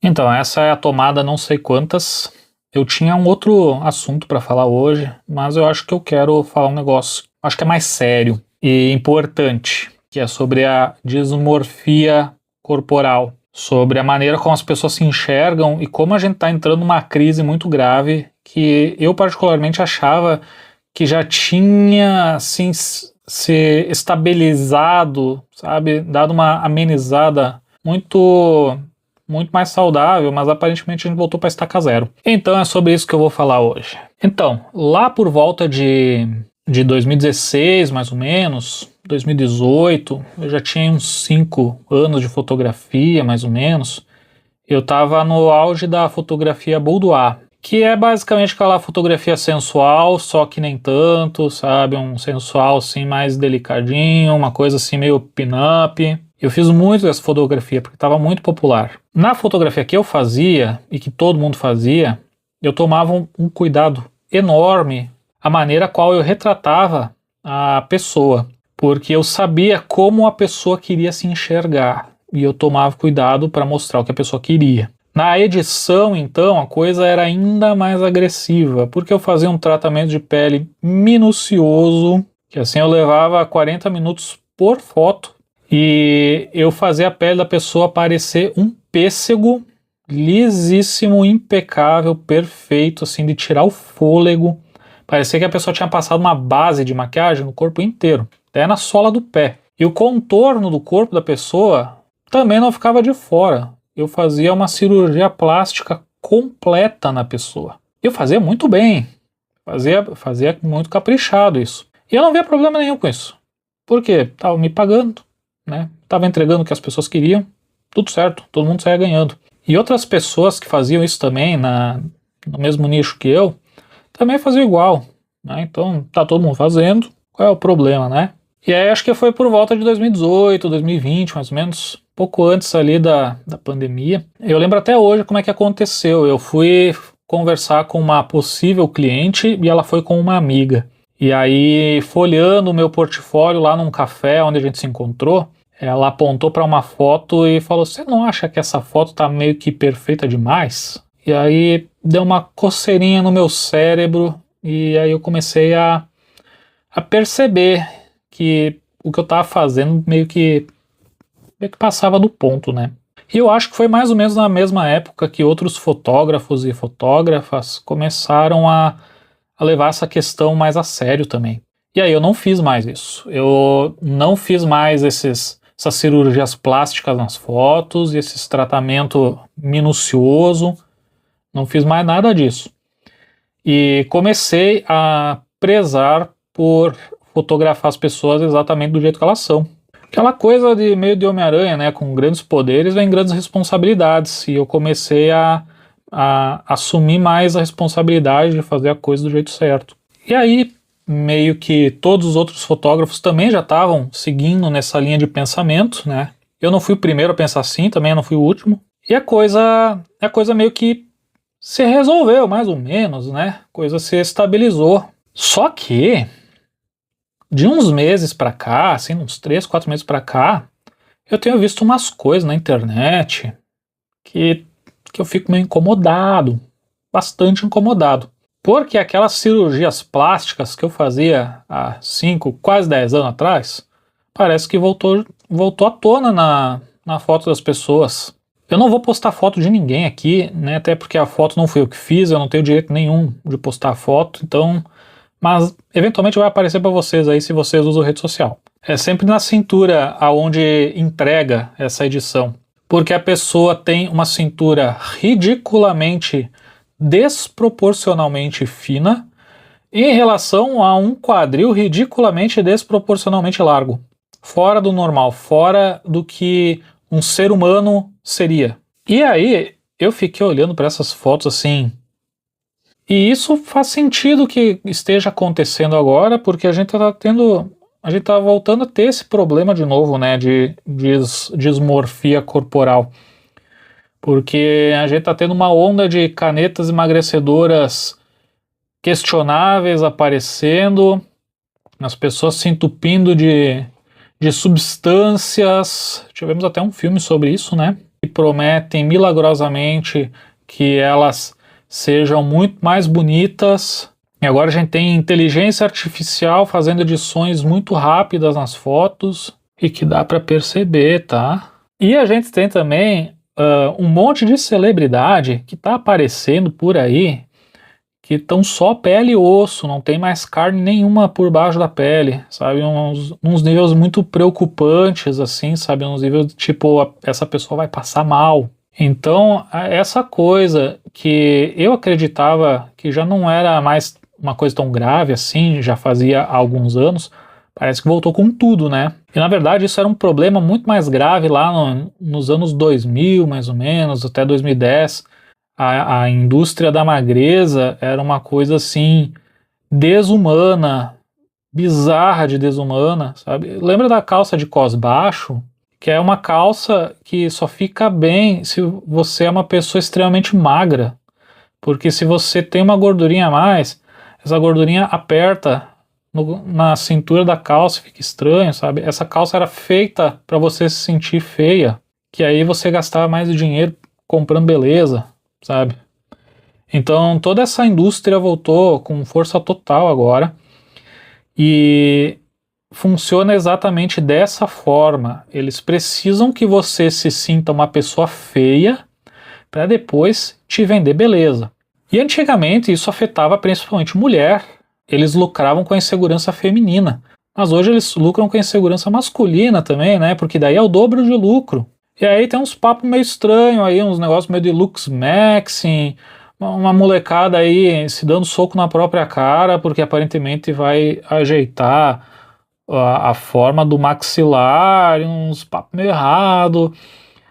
Então, essa é a tomada não sei quantas. Eu tinha um outro assunto para falar hoje, mas eu acho que eu quero falar um negócio, acho que é mais sério e importante, que é sobre a dismorfia corporal, sobre a maneira como as pessoas se enxergam e como a gente está entrando numa crise muito grave que eu particularmente achava que já tinha assim se estabilizado, sabe, dado uma amenizada muito mais saudável, mas aparentemente a gente voltou para estaca zero. Então é sobre isso que eu vou falar hoje. Então, lá por volta de 2016, mais ou menos, 2018, eu já tinha uns 5 anos de fotografia, mais ou menos. Eu estava no auge da fotografia boudoir, que é basicamente aquela fotografia sensual, só que nem tanto, sabe? Um sensual assim mais delicadinho, uma coisa assim meio pin-up. Eu fiz muito essa fotografia porque estava muito popular. Na fotografia que eu fazia e que todo mundo fazia, eu tomava um cuidado enorme a maneira qual eu retratava a pessoa, porque eu sabia como a pessoa queria se enxergar e eu tomava cuidado para mostrar o que a pessoa queria. Na edição, então, a coisa era ainda mais agressiva, porque eu fazia um tratamento de pele minucioso, que assim eu levava 40 minutos por foto, e eu fazia a pele da pessoa parecer um pêssego lisíssimo, impecável, perfeito, assim, de tirar o fôlego. Parecia que a pessoa tinha passado uma base de maquiagem no corpo inteiro, até na sola do pé. E o contorno do corpo da pessoa também não ficava de fora. Eu fazia uma cirurgia plástica completa na pessoa. Eu fazia muito bem, fazia muito caprichado isso. E eu não via problema nenhum com isso. Porque estava me pagando, né? Estava entregando o que as pessoas queriam, tudo certo, todo mundo saía ganhando. E outras pessoas que faziam isso também, no mesmo nicho que eu, também faziam igual, né? Então tá todo mundo fazendo, qual é o problema, né? E aí acho que foi por volta de 2018, 2020, mais ou menos, pouco antes ali da pandemia. Eu lembro até hoje como é que aconteceu. Eu fui conversar com uma possível cliente e ela foi com uma amiga. E aí, folheando o meu portfólio lá num café onde a gente se encontrou, ela apontou para uma foto e falou: "Você não acha que essa foto tá meio que perfeita demais?" E aí deu uma coceirinha no meu cérebro e aí eu comecei a perceber que o que eu estava fazendo meio que passava do ponto, né? E eu acho que foi mais ou menos na mesma época que outros fotógrafos e fotógrafas começaram a levar essa questão mais a sério também. E aí eu não fiz mais isso. Eu não fiz mais essas cirurgias plásticas nas fotos, esse tratamento minucioso, não fiz mais nada disso. E comecei a prezar por fotografar as pessoas exatamente do jeito que elas são. Aquela coisa de meio de Homem-Aranha, né? Com grandes poderes vem grandes responsabilidades. E eu comecei a assumir mais a responsabilidade de fazer a coisa do jeito certo. E aí, meio que todos os outros fotógrafos também já estavam seguindo nessa linha de pensamento, né? Eu não fui o primeiro a pensar assim, também não fui o último. E a coisa meio que se resolveu, mais ou menos, né? A coisa se estabilizou. Só que de uns meses pra cá, assim, uns 3, 4 meses pra cá, eu tenho visto umas coisas na internet que eu fico meio incomodado, bastante incomodado. Porque aquelas cirurgias plásticas que eu fazia há 5, quase 10 anos atrás, parece que voltou à tona na foto das pessoas. Eu não vou postar foto de ninguém aqui, né? Até porque a foto não fui eu que fiz, eu não tenho direito nenhum de postar a foto, então... Mas eventualmente vai aparecer para vocês aí se vocês usam rede social. É sempre na cintura aonde entrega essa edição, porque a pessoa tem uma cintura ridiculamente, desproporcionalmente fina em relação a um quadril ridiculamente desproporcionalmente largo, fora do normal, fora do que um ser humano seria. E aí eu fiquei olhando para essas fotos assim. E isso faz sentido que esteja acontecendo agora, porque a gente está voltando a ter esse problema de novo, né, de dismorfia corporal. Porque a gente está tendo uma onda de canetas emagrecedoras questionáveis aparecendo, as pessoas se entupindo de substâncias. Tivemos até um filme sobre isso, né? que prometem milagrosamente que elas sejam muito mais bonitas. E agora a gente tem inteligência artificial fazendo edições muito rápidas nas fotos e que dá para perceber, tá? E a gente tem também um monte de celebridade que tá aparecendo por aí que estão só pele e osso, não tem mais carne nenhuma por baixo da pele, sabe? Uns níveis muito preocupantes, assim, sabe? Uns níveis tipo, essa pessoa vai passar mal. Então, essa coisa que eu acreditava que já não era mais uma coisa tão grave assim, já fazia alguns anos, parece que voltou com tudo, né? E na verdade isso era um problema muito mais grave lá nos anos 2000, mais ou menos, até 2010. A indústria da magreza era uma coisa assim desumana, bizarra de desumana, sabe? Lembra da calça de cós baixo? Que é uma calça que só fica bem se você é uma pessoa extremamente magra, porque se você tem uma gordurinha a mais, essa gordurinha aperta na cintura da calça, fica estranho, sabe? Essa calça era feita para você se sentir feia, que aí você gastava mais dinheiro comprando beleza, sabe? Então toda essa indústria voltou com força total agora e funciona exatamente dessa forma. Eles precisam que você se sinta uma pessoa feia para depois te vender beleza. E antigamente isso afetava principalmente mulher. Eles lucravam com a insegurança feminina. Mas hoje eles lucram com a insegurança masculina também, né? Porque daí é o dobro de lucro. E aí tem uns papos meio estranhos aí, uns negócios meio de lux maxing, uma molecada aí se dando soco na própria cara, porque aparentemente vai ajeitar a forma do maxilar, uns papos meio errados,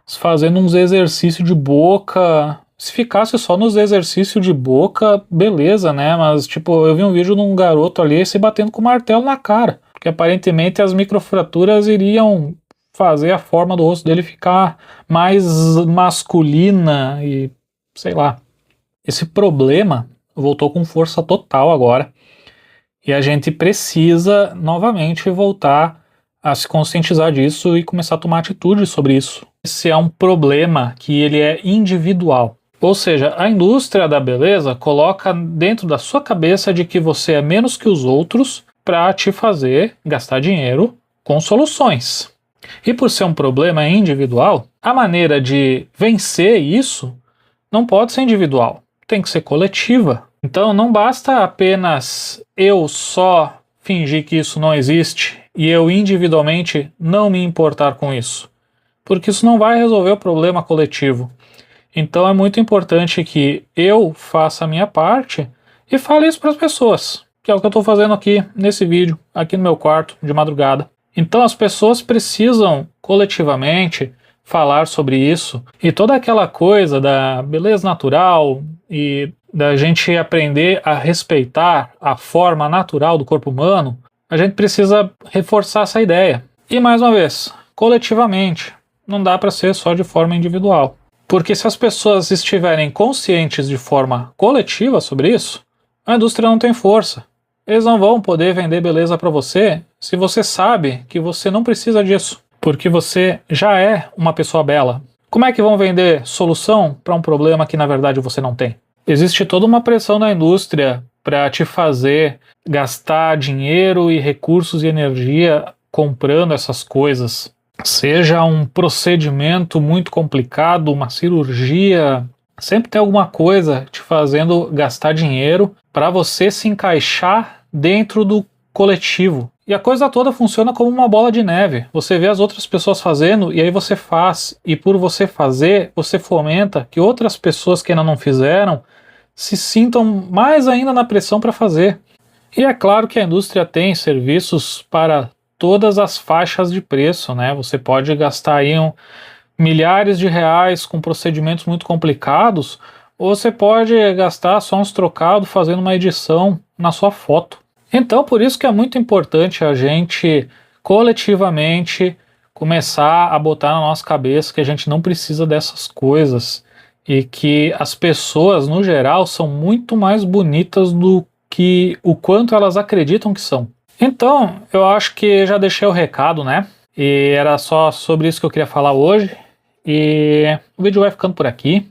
fazendo uns exercícios de boca. Se ficasse só nos exercícios de boca, beleza, né? Mas, tipo, eu vi um vídeo de um garoto ali se batendo com um martelo na cara, porque aparentemente as microfraturas iriam fazer a forma do rosto dele ficar mais masculina e sei lá. Esse problema voltou com força total agora e a gente precisa novamente voltar a se conscientizar disso e começar a tomar atitude sobre isso. Esse é um problema que ele é individual. Ou seja, a indústria da beleza coloca dentro da sua cabeça de que você é menos que os outros para te fazer gastar dinheiro com soluções. E por ser um problema individual, a maneira de vencer isso não pode ser individual, tem que ser coletiva. Então não basta apenas eu só fingir que isso não existe e eu individualmente não me importar com isso, porque isso não vai resolver o problema coletivo. Então é muito importante que eu faça a minha parte e fale isso para as pessoas, que é o que eu estou fazendo aqui nesse vídeo, aqui no meu quarto, de madrugada. Então as pessoas precisam coletivamente falar sobre isso, e toda aquela coisa da beleza natural e da gente aprender a respeitar a forma natural do corpo humano, a gente precisa reforçar essa ideia. E mais uma vez, coletivamente, não dá para ser só de forma individual. Porque se as pessoas estiverem conscientes de forma coletiva sobre isso, a indústria não tem força. Eles não vão poder vender beleza para você se você sabe que você não precisa disso, porque você já é uma pessoa bela. Como é que vão vender solução para um problema que na verdade você não tem? Existe toda uma pressão na indústria para te fazer gastar dinheiro e recursos e energia comprando essas coisas. Seja um procedimento muito complicado, uma cirurgia, sempre tem alguma coisa te fazendo gastar dinheiro para você se encaixar dentro do coletivo. E a coisa toda funciona como uma bola de neve. Você vê as outras pessoas fazendo e aí você faz. E por você fazer, você fomenta que outras pessoas que ainda não fizeram se sintam mais ainda na pressão para fazer. E é claro que a indústria tem serviços para todas as faixas de preço, né? Você pode gastar aí milhares de reais com procedimentos muito complicados, ou você pode gastar só uns trocados fazendo uma edição na sua foto. Então, por isso que é muito importante a gente coletivamente começar a botar na nossa cabeça que a gente não precisa dessas coisas e que as pessoas, no geral, são muito mais bonitas do que o quanto elas acreditam que são. Então, eu acho que já deixei o recado, né? E era só sobre isso que eu queria falar hoje. E o vídeo vai ficando por aqui.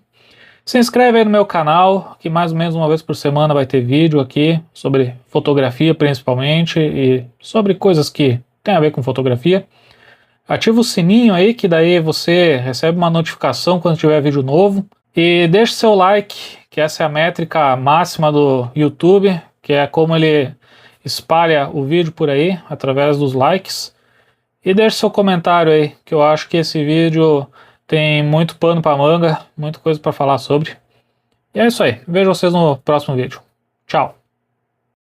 Se inscreve aí no meu canal, que mais ou menos uma vez por semana vai ter vídeo aqui sobre fotografia principalmente e sobre coisas que tem a ver com fotografia. Ativa o sininho aí, que daí você recebe uma notificação quando tiver vídeo novo. E deixe seu like, que essa é a métrica máxima do YouTube, que é como ele espalha o vídeo por aí, através dos likes. E deixe seu comentário aí, que eu acho que esse vídeo tem muito pano para manga, muita coisa para falar sobre. E é isso aí, vejo vocês no próximo vídeo. Tchau!